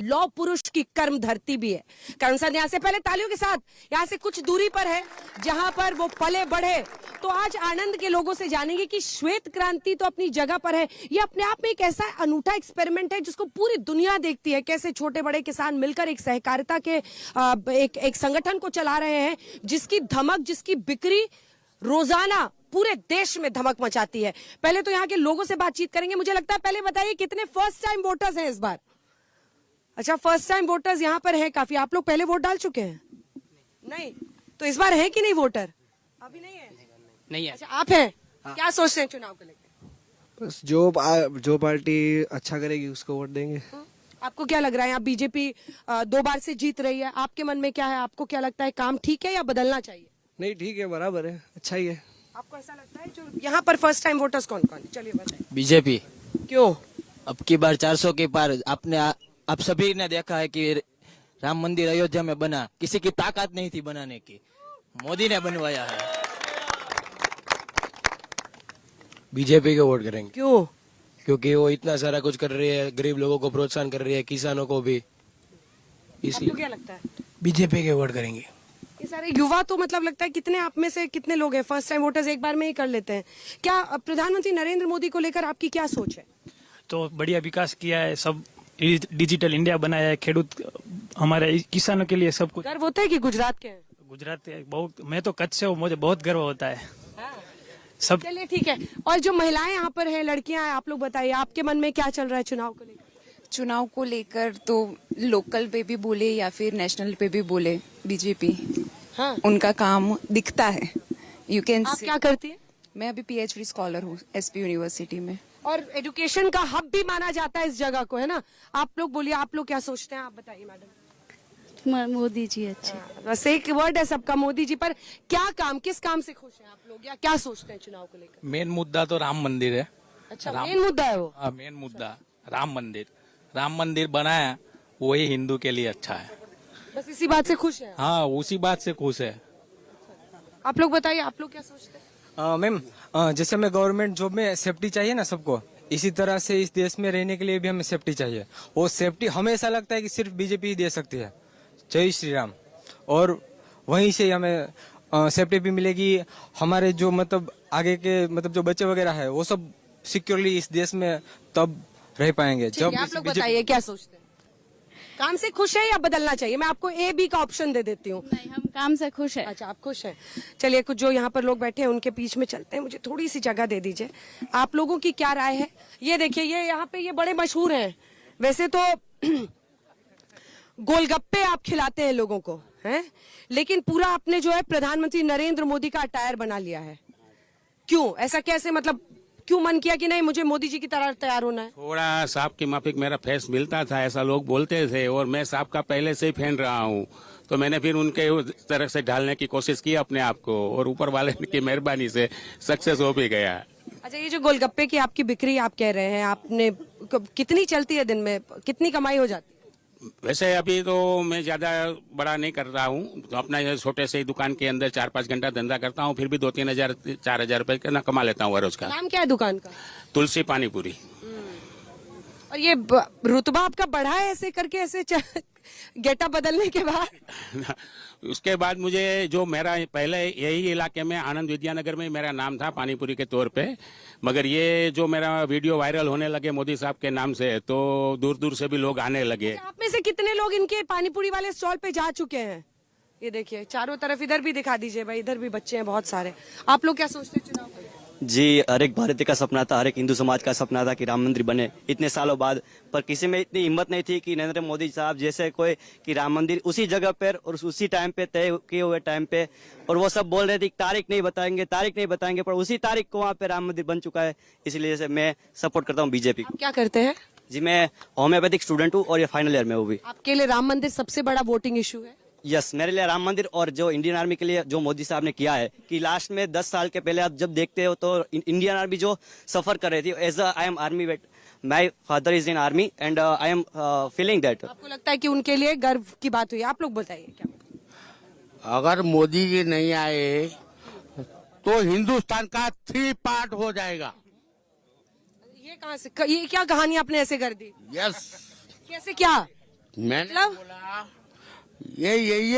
लौह पुरुष की कर्म धरती भी है। कर्मसद यहाँ से पहले तालियों के साथ, यहाँ से कुछ दूरी पर है जहां पर वो पले बढ़े। तो आज आनंद के लोगों से जानेंगे कि श्वेत क्रांति तो अपनी जगह पर है, ये अपने आप में एक ऐसा अनूठा एक्सपेरिमेंट है जिसको पूरी दुनिया देखती है, कैसे छोटे बड़े किसान मिलकर एक सहकारिता के एक संगठन को चला रहे हैं, जिसकी धमक, जिसकी बिक्री रोजाना पूरे देश में धमक मचाती है। पहले तो यहाँ के लोगों से बातचीत करेंगे। मुझे लगता है पहले बताइए कितने फर्स्ट टाइम वोटर्स हैं इस बार? अच्छा, फर्स्ट टाइम वोटर्स यहाँ पर हैं काफी। आप लोग पहले वोट डाल चुके हैं? नहीं, तो इस बार है कि नहीं वोटर? अभी नहीं है। नहीं है। अच्छा, आप हैं? हाँ। क्या सोचते हैं चुनाव को लेकर? बस जो पार्टी अच्छा करेगी उसको वोट देंगे। आपको क्या लग रहा है, यहाँ बीजेपी 2 बार से जीत रही है, आपके मन में क्या है? आपको क्या लगता है, काम ठीक है या बदलना चाहिए? नहीं, ठीक है, बराबर है, अच्छा ही है। आपको ऐसा लगता है? जो यहाँ पर फर्स्ट टाइम वोटर्स कौन कौन? चलिए बताइए। बीजेपी। क्यों? अब की बार 400 के पार। आप सभी ने देखा है कि राम मंदिर अयोध्या में बना, किसी की ताकत नहीं थी बनाने की, मोदी ने बनवाया है। बीजेपी को वोट करेंगे। क्यों? क्योंकि वो इतना सारा कुछ कर रही है, गरीब लोगों को प्रोत्साहन कर रही है, किसानों को भी, आपको इसलिए क्या लगता है? बीजेपी के वोट करेंगे। ये सारे युवा तो मतलब लगता है कितने, आप में से कितने लोग हैं फर्स्ट टाइम वोटर्स एक बार में ही कर लेते हैं? क्या प्रधानमंत्री नरेंद्र मोदी को लेकर आपकी क्या सोच है? तो बढ़िया विकास किया है, सब डिजिटल इंडिया बनाया है, खेडूत हमारे किसानों के लिए सब कुछ। गर्व होता है कि गुजरात के हैं? गुजरात बहुत, मैं तो कच्छ से हूँ, मुझे बहुत गर्व होता है। सब चलिए ठीक है। और जो महिलाएं यहाँ पर हैं, लड़कियां हैं, आप लोग बताइए आपके मन में क्या चल रहा है चुनाव को लेकर? चुनाव को लेकर तो लोकल पे भी बोले या फिर नेशनल पे भी बोले, बीजेपी हाँ, उनका काम दिखता है। You can. आप क्या करती हैं? मैं अभी पीएचडी स्कॉलर हूँ एसपी यूनिवर्सिटी में। और एजुकेशन का हब भी माना जाता है इस जगह को, है ना? आप लोग बोलिए, आप लोग क्या सोचते हैं? आप बताइए मैडम। मोदी जी अच्छे। बस एक वर्ड है सबका, मोदी जी। पर क्या काम, किस काम से खुश हैं आप लोग, या क्या सोचते हैं चुनाव को लेकर? मेन मुद्दा तो राम मंदिर है। अच्छा, मेन मुद्दा है वो? हाँ, मेन मुद्दा राम मंदिर बनाया, वही हिंदू के लिए अच्छा है। बस इसी बात से खुश है? हाँ, उसी बात से खुश है। आप लोग बताइए, आप लोग क्या सोचते हैं? मैम, जैसे हमें गवर्नमेंट जॉब में सेफ्टी चाहिए ना सबको, इसी तरह से इस देश में रहने के लिए भी हमें सेफ्टी चाहिए। वो सेफ्टी हमें ऐसा लगता है कि सिर्फ बीजेपी ही दे सकती है। जय श्री राम। और वहीं से हमें सेफ्टी भी मिलेगी। हमारे जो मतलब आगे के मतलब जो बच्चे वगैरह है वो सब सिक्योरली इस देश में तब रह पाएंगे जब। आप लोग बताइए क्या सोचते हैं? काम से खुश है या बदलना चाहिए? मैं आपको ए बी का ऑप्शन दे देती हूँ। नहीं, हम काम से खुश है। अच्छा, आप खुश हैं। चलिए, कुछ जो यहाँ पर लोग बैठे हैं उनके बीच में चलते हैं, मुझे थोड़ी सी जगह दे दीजिए। आप लोगों की क्या राय है? ये देखिए, ये यहाँ पे ये बड़े मशहूर हैं वैसे तो गोलगप्पे आप खिलाते हैं लोगों को, हैं? लेकिन पूरा आपने जो है प्रधानमंत्री नरेंद्र मोदी का अटायर बना लिया है। क्यों ऐसा, कैसे, मतलब क्यों मन किया कि नहीं मुझे मोदी जी की तरह तैयार होना है? थोड़ा सांप की माफिक मेरा फेस मिलता था, ऐसा लोग बोलते थे, और मैं सांप का पहले से ही फैन रहा हूँ, तो मैंने फिर उनके उस तरह से ढालने की कोशिश की अपने आप को, और ऊपर वाले की मेहरबानी से सक्सेस हो भी गया। अच्छा, ये जो गोलगप्पे की आपकी बिक्री आप कह रहे हैं, आपने कितनी चलती है दिन में, कितनी कमाई हो जाती है? वैसे अभी तो मैं ज्यादा बड़ा नहीं कर रहा हूँ, तो अपना ये छोटे से दुकान के अंदर 4-5 घंटा धंधा करता हूँ, फिर भी 2-3 हजार 4 हजार रुपए ना कमा लेता हूँ रोज का। नाम क्या है दुकान का? तुलसी पानीपुरी। और ये रुतबा आपका बढ़ा है ऐसे करके, ऐसे गेटअप बदलने के बाद? उसके बाद मुझे जो मेरा पहले यही इलाके में आनंद विद्यानगर में मेरा नाम था पानीपुरी के तौर पे, मगर ये जो मेरा वीडियो वायरल होने लगे मोदी साहब के नाम से, तो दूर दूर से भी लोग आने लगे। आप में से कितने लोग इनके पानीपुरी वाले स्टॉल पे जा चुके हैं? ये देखिए चारों तरफ, इधर भी दिखा दीजिए भाई, इधर भी बच्चे हैं बहुत सारे। आप लोग क्या सोचते हैं चुनाव को? जी, हर एक भारतीय का सपना था, हर एक हिंदू समाज का सपना था कि राम मंदिर बने इतने सालों बाद, पर किसी में इतनी हिम्मत नहीं थी कि नरेंद्र मोदी साहब जैसे कोई कि राम मंदिर उसी जगह पर और उसी टाइम पे तय किए हुए टाइम पे, और वो सब बोल रहे थे तारीख नहीं बताएंगे, पर उसी तारीख को वहाँ पे राम मंदिर बन चुका है। इसलिए से मैं सपोर्ट करता हूँ बीजेपी को। क्या करते हैं? जी, मैं होम्योपैथिक स्टूडेंट हूँ और ये फाइनल ईयर में हूँ भी। आपके लिए राम मंदिर सबसे बड़ा वोटिंग इशू है? यस, मेरे लिए राम मंदिर, और जो इंडियन आर्मी के लिए जो मोदी साहब ने किया है कि लास्ट में 10 साल के पहले आप जब देखते हो तो इंडियन आर्मी जो सफर कर रही थी, एज आई एम आर्मी वेट, my father is in army and I am feeling that. आपको लगता है कि उनके लिए गर्व की बात हुई? आप लोग बताइए क्या? अगर मोदी जी नहीं आए तो हिंदुस्तान का 3 पार्ट हो जाएगा। ये कहाँ से, ये क्या कहानी आपने ऐसे कर दी? यस। कैसे, क्या मैंने मतलब बोला यही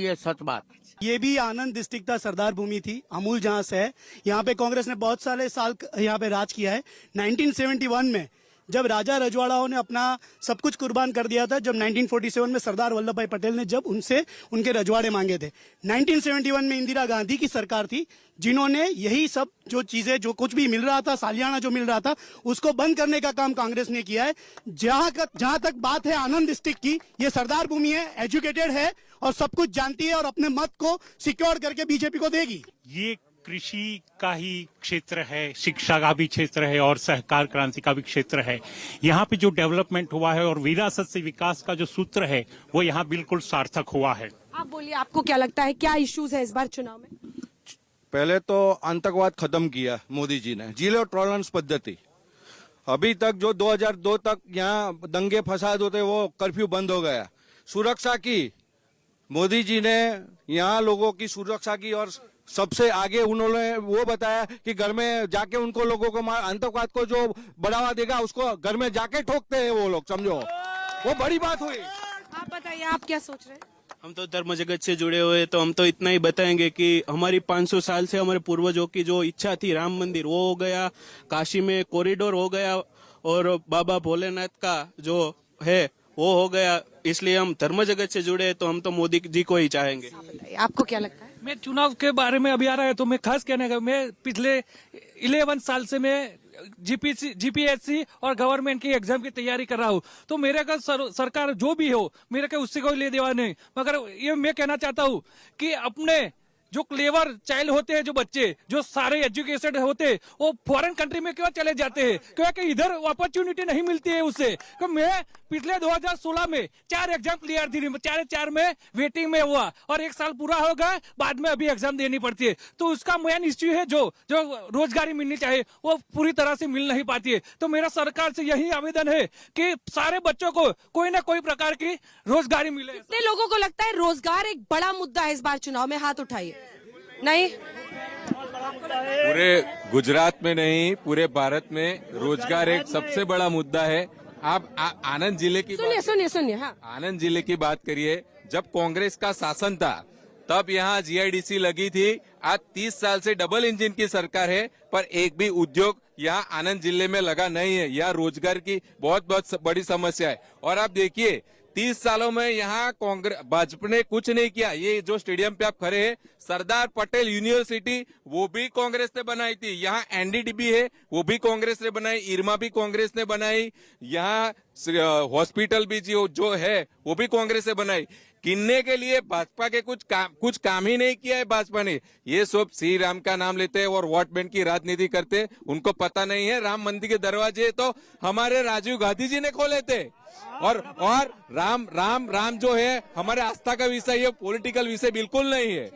है सच बात। ये भी आनंद डिस्ट्रिक्ट था, सरदार भूमि थी, अमूल जहां से है। यहाँ पे कांग्रेस ने बहुत सारे साल यहाँ पे राज किया है। 1971 में जब राजा रजवाड़ाओं ने अपना सब कुछ कुर्बान कर दिया था, जब 1947 में सरदार वल्लभ भाई पटेल ने जब उनसे उनके रजवाड़े मांगे थे, 1971 में इंदिरा गांधी की सरकार थी जिन्होंने यही सब जो चीजें, जो कुछ भी मिल रहा था, सालियाना जो मिल रहा था, उसको बंद करने का काम कांग्रेस ने किया है। जहां तक बात है आनंद डिस्ट्रिक्ट की, ये सरदार भूमि है, एजुकेटेड है और सब कुछ जानती है और अपने मत को सिक्योर करके बीजेपी को देगी। ये कृषि का ही क्षेत्र है, शिक्षा का भी क्षेत्र है और सहकार क्रांति का भी क्षेत्र है। यहाँ पे जो डेवलपमेंट हुआ है और विरासत से विकास का जो सूत्र है वो यहाँ बिल्कुल सार्थक हुआ है। आप बोलिए, आपको क्या लगता है, क्या इश्यूज है इस बार चुनाव में? पहले तो आतंकवाद खत्म किया मोदी जी ने, जीरो टॉलरेंस पद्धति। अभी तक जो 2002 तक यहाँ दंगे फसाद होते वो कर्फ्यू बंद हो गया। सुरक्षा की मोदी जी ने यहाँ लोगों की सुरक्षा की और सबसे आगे उन्होंने वो बताया कि घर में जाके उनको लोगों को आतंकवाद को जो बढ़ावा देगा उसको घर में जाके ठोकते हैं वो लोग, समझो वो बड़ी बात हुई। आप बताइए, आप क्या सोच रहे हैं? हम तो धर्म जगत से जुड़े हुए, तो हम तो इतना ही बताएंगे कि हमारी 500 साल से हमारे पूर्वजों की जो इच्छा थी, राम मंदिर वो हो गया, काशी में कॉरिडोर हो गया और बाबा भोलेनाथ का जो है वो हो गया। इसलिए हम धर्म जगत से जुड़े, तो हम तो मोदी जी को ही चाहेंगे। आपको क्या लगता है? मैं चुनाव के बारे में अभी आ रहा है तो मैं खास कहने का, मैं पिछले 11 साल से मैं जीपीएससी और गवर्नमेंट की एग्जाम की तैयारी कर रहा हूँ। तो मेरे का सरकार जो भी हो, मेरे का उससे कोई ले देवा नहीं, मगर ये मैं कहना चाहता हूँ कि अपने जो क्लेवर चाइल्ड होते हैं, जो बच्चे जो सारे एजुकेटेड होते हैं, वो फॉरेन कंट्री में क्यों चले जाते हैं? क्योंकि इधर अपॉर्चुनिटी नहीं मिलती है उससे। तो मैं पिछले 2016 में 4 एग्जाम क्लियर थी, 4 में वेटिंग में हुआ और 1 साल पूरा हो गया, बाद में अभी एग्जाम देनी पड़ती है। तो उसका मेन इश्यू है जो रोजगारी मिलनी चाहिए वो पूरी तरह से मिल नहीं पाती है। तो मेरा सरकार से यही आवेदन है कि सारे बच्चों को कोई ना कोई प्रकार की रोजगारी मिले। कितने लोगों को लगता है रोजगार एक बड़ा मुद्दा है इस बार चुनाव में? हाथ उठाइए। नहीं, पूरे गुजरात में नहीं, पूरे भारत में रोजगार एक सबसे बड़ा मुद्दा है। आप आनंद जिले की सुनिए। हाँ, आनंद जिले की बात करिए। जब कांग्रेस का शासन था तब यहाँ जीआईडीसी लगी थी। आज 30 साल से डबल इंजन की सरकार है, पर एक भी उद्योग यहाँ आनंद जिले में लगा नहीं है। यहाँ रोजगार की बहुत बड़ी समस्या है। और आप देखिए 30 सालों में यहाँ कांग्रेस भाजपा ने कुछ नहीं किया। ये जो स्टेडियम पे आप खड़े हैं, सरदार पटेल यूनिवर्सिटी वो भी कांग्रेस ने बनाई थी। यहाँ एनडीडीबी है वो भी कांग्रेस ने बनाई, इरमा भी कांग्रेस ने बनाई, यहाँ हॉस्पिटल भी जो है वो भी कांग्रेस ने बनाई। गिनने के लिए भाजपा के कुछ काम ही नहीं किया है भाजपा ने। ये सब श्री राम का नाम लेते हैं और वोट बैंक की राजनीति करते हैं। उनको पता नहीं है राम मंदिर के दरवाजे तो हमारे राजीव गांधी जी ने खोले थे। और राम जो है हमारे आस्था का विषय है, पॉलिटिकल विषय बिल्कुल नहीं है।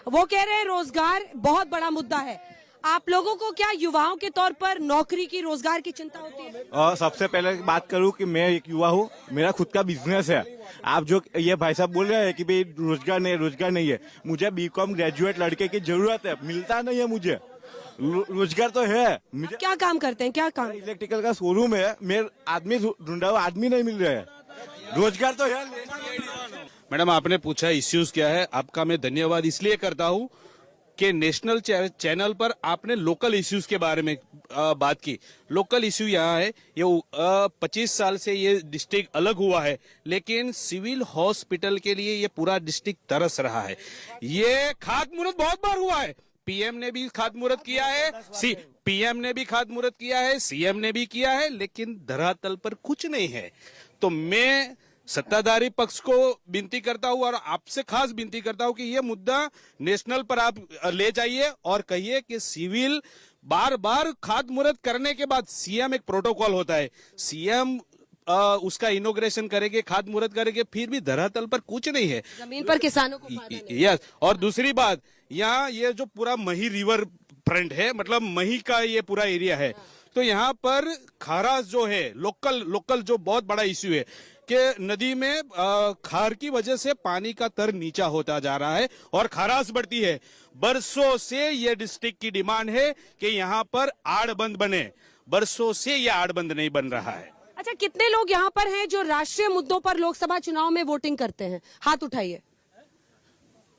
वो कह रहे हैं रोजगार बहुत बड़ा मुद्दा है। आप लोगों को क्या युवाओं के तौर पर नौकरी की, रोजगार की चिंता होती है? सबसे पहले बात करूं कि मैं एक युवा हूं, मेरा खुद का बिजनेस है। आप जो ये भाई साहब बोल रहे हैं कि भाई रोजगार नहीं है, मुझे बीकॉम ग्रेजुएट लड़के की जरूरत है, मिलता नहीं है मुझे। रोजगार तो है मुझे। क्या काम करते हैं? क्या काम? इलेक्ट्रिकल का शोरूम है, मैं आदमी ढूंढा हूँ, आदमी नहीं मिल रहा है। रोजगार तो है। मैडम आपने पूछा इश्यूज क्या है, आपका मैं धन्यवाद इसलिए करता हूँ कि नेशनल चैनल पर आपने लोकल इश्यूज के बारे में बात की। लोकल इश्यू यहाँ है, ये 25 साल से ये डिस्ट्रिक्ट अलग हुआ है, लेकिन सिविल हॉस्पिटल के लिए ये पूरा डिस्ट्रिक्ट तरस रहा है। ये खातमुहूर्त बहुत बार हुआ है, पीएम ने भी खातमुहूर्त किया है, पीएम ने भी खातमुहूर्त किया है, सीएम ने भी किया है, लेकिन धरातल पर कुछ नहीं है। तो मैं सत्ताधारी पक्ष को विनती करता हूं और आपसे खास विनती करता हूं कि ये मुद्दा नेशनल पर आप ले जाइए और कहिए कि सिविल बार खातमुहूर्त करने के बाद सीएम एक प्रोटोकॉल होता है, सीएम उसका इनॉग्रेशन करेंगे, खातमुहूर्त करेंगे, फिर भी धरातल पर कुछ नहीं है, जमीन पर किसानों को फायदा नहीं। यस। और दूसरी बात, यहाँ ये जो पूरा मही रिवर फ्रंट है, मतलब मही का ये पूरा एरिया है, तो यहाँ पर खारास जो है लोकल जो बहुत बड़ा इश्यू है कि नदी में खार की वजह से पानी का स्तर नीचा होता जा रहा है और खारास बढ़ती है। बरसों से ये डिस्ट्रिक्ट की डिमांड है कि यहाँ पर आड़बंद बने, बरसों से ये आड़बंद नहीं बन रहा है। अच्छा, कितने लोग यहाँ पर हैं जो राष्ट्रीय मुद्दों पर लोकसभा चुनाव में वोटिंग करते हैं? हाथ उठाइए।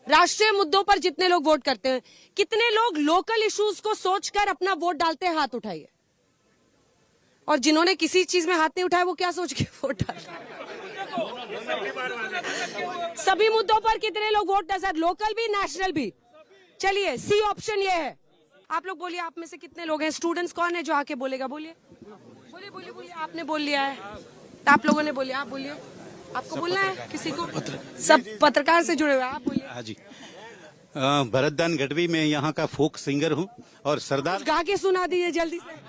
राष्ट्रीय मुद्दों पर जितने लोग वोट करते हैं, कितने लोग लोकल इश्यूज को सोचकर अपना वोट डालते हैं? हाथ उठाइए। और जिन्होंने किसी चीज में हाथ नहीं उठाया वो क्या सोच के वोट डालते हैं? सभी मुद्दों पर कितने लोग वोट डाल, लोकल भी नेशनल भी? चलिए, सी ऑप्शन ये है। आप लोग बोलिए, आप में से कितने लोग हैं? स्टूडेंट्स कौन है जो आके बोलेगा? बोलिए बोलिए बोलिए बोलिए। आपने बोल लिया है, तो आप लोगों ने बोलिए, आप बोलिए। आपको बोलना है किसी को? सब पत्रकार से जुड़े हुए, आप बोलिए। हाँ जी, भरतदान गढ़वी, मैं यहाँ का फोक सिंगर हूँ और सरदार गा के सुना दीजिए जल्दी से।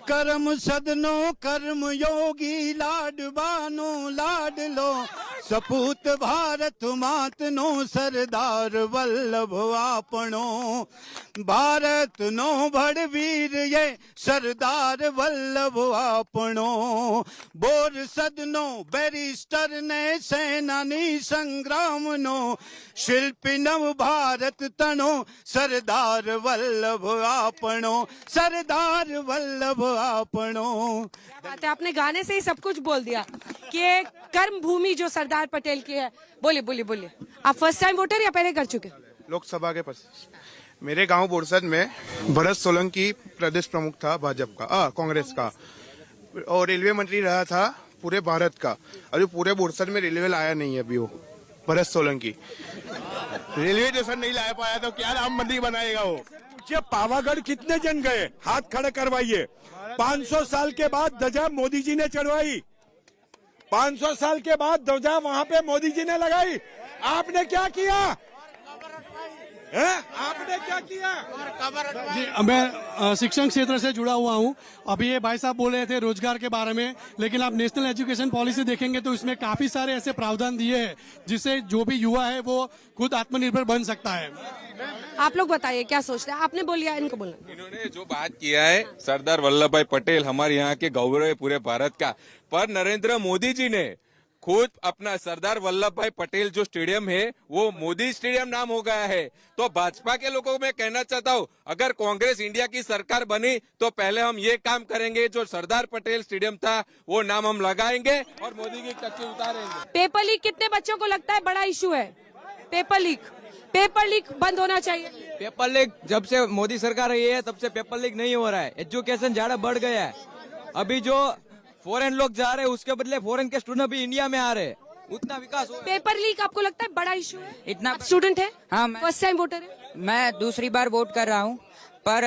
कर्म सदनो कर्म योगी लाडबानो लाडलो सपूत भारत मात नो सरदार वल्लभ आपनो भारत नो भड़वीर ये सरदार वल्लभ आपनो बोर सदनो बैरिस्टर ने सेनानी संग्राम नो शिल्पी नव भारत तनो सरदार वल्लभ आपनो सरदार वल्लभ आपनो। बात है, आपने गाने से ही सब कुछ बोल दिया कि ये कर्म भूमि जो सरदार पटेल की है। बोलिए बोलिए बोलिए। आप फर्स्ट टाइम वोटर या पहले कर चुके? लोकसभा के पास मेरे गांव बोरसद में भरत सोलंकी प्रदेश प्रमुख था भाजपा का, कांग्रेस का, और रेलवे मंत्री रहा था पूरे भारत का। अभी पूरे बोरसद में रेलवे लाया नहीं है अभी वो भरत सोलंकी। रेलवे स्टेशन नहीं ला पाया तो क्या राम मंदिर बनाएगा वो? पावागढ़ कितने जन गए? हाथ खड़े करवाइए। 500 साल के बाद ध्वजा मोदी जी ने चढ़वाई, 500 साल के बाद ध्वजा वहां पे मोदी जी ने लगाई। आपने क्या किया? आपने क्या किया? जी, मैं शिक्षण क्षेत्र से जुड़ा हुआ हूं। अभी ये भाई साहब बोल रहे थे रोजगार के बारे में, लेकिन आप नेशनल एजुकेशन पॉलिसी देखेंगे तो इसमें काफी सारे ऐसे प्रावधान दिए हैं जिससे जो भी युवा है वो खुद आत्मनिर्भर बन सकता है। आप लोग बताइए क्या सोचते हैं? आपने बोल लिया, इनको बोलना। इन्होंने जो बात किया है, सरदार वल्लभ भाई पटेल हमारे यहाँ के गौरव है पूरे भारत का, पर नरेंद्र मोदी जी ने खुद अपना सरदार वल्लभ भाई पटेल जो स्टेडियम है वो मोदी स्टेडियम नाम हो गया है। तो भाजपा के लोगों को मैं कहना चाहता हूँ, अगर कांग्रेस इंडिया की सरकार बनी तो पहले हम ये काम करेंगे, जो सरदार पटेल स्टेडियम था वो नाम हम लगाएंगे और मोदी की कच्ची उतारेंगे। पेपर लीक कितने बच्चों को लगता है बड़ा इशू है? पेपर लीक बंद होना चाहिए। पेपर लीक जब से मोदी सरकार रही है तब से पेपर लीक नहीं हो रहा है। एजुकेशन ज्यादा बढ़ गया है। अभी जो फॉरेन लोग जा रहे हैं उसके बदले फॉरेन के स्टूडेंट भी इंडिया में आ रहे हैं, उतना विकास हो। पेपर लीक आपको लगता है बड़ा इशू है? इतना स्टूडेंट है? हाँ, फर्स्ट टाइम वोटर है। मैं दूसरी बार वोट कर रहा हूँ, पर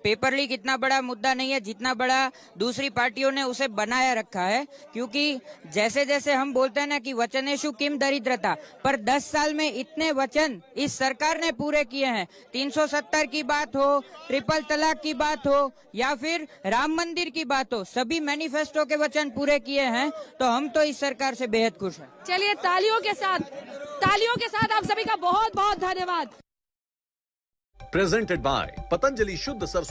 पेपर लीक इतना बड़ा मुद्दा नहीं है जितना बड़ा दूसरी पार्टियों ने उसे बनाया रखा है। क्योंकि जैसे जैसे हम बोलते हैं ना कि वचनेषु किम दरिद्रता, पर 10 साल में इतने वचन इस सरकार ने पूरे किए हैं। 370 की बात हो, ट्रिपल तलाक की बात हो या फिर राम मंदिर की बात हो, सभी मैनिफेस्टो के वचन पूरे किए हैं। तो हम तो इस सरकार से बेहद खुश हैं। चलिए, तालियों के साथ आप सभी का बहुत बहुत धन्यवाद। प्रेजेंटेड बाय पतंजलि शुद्ध सरसों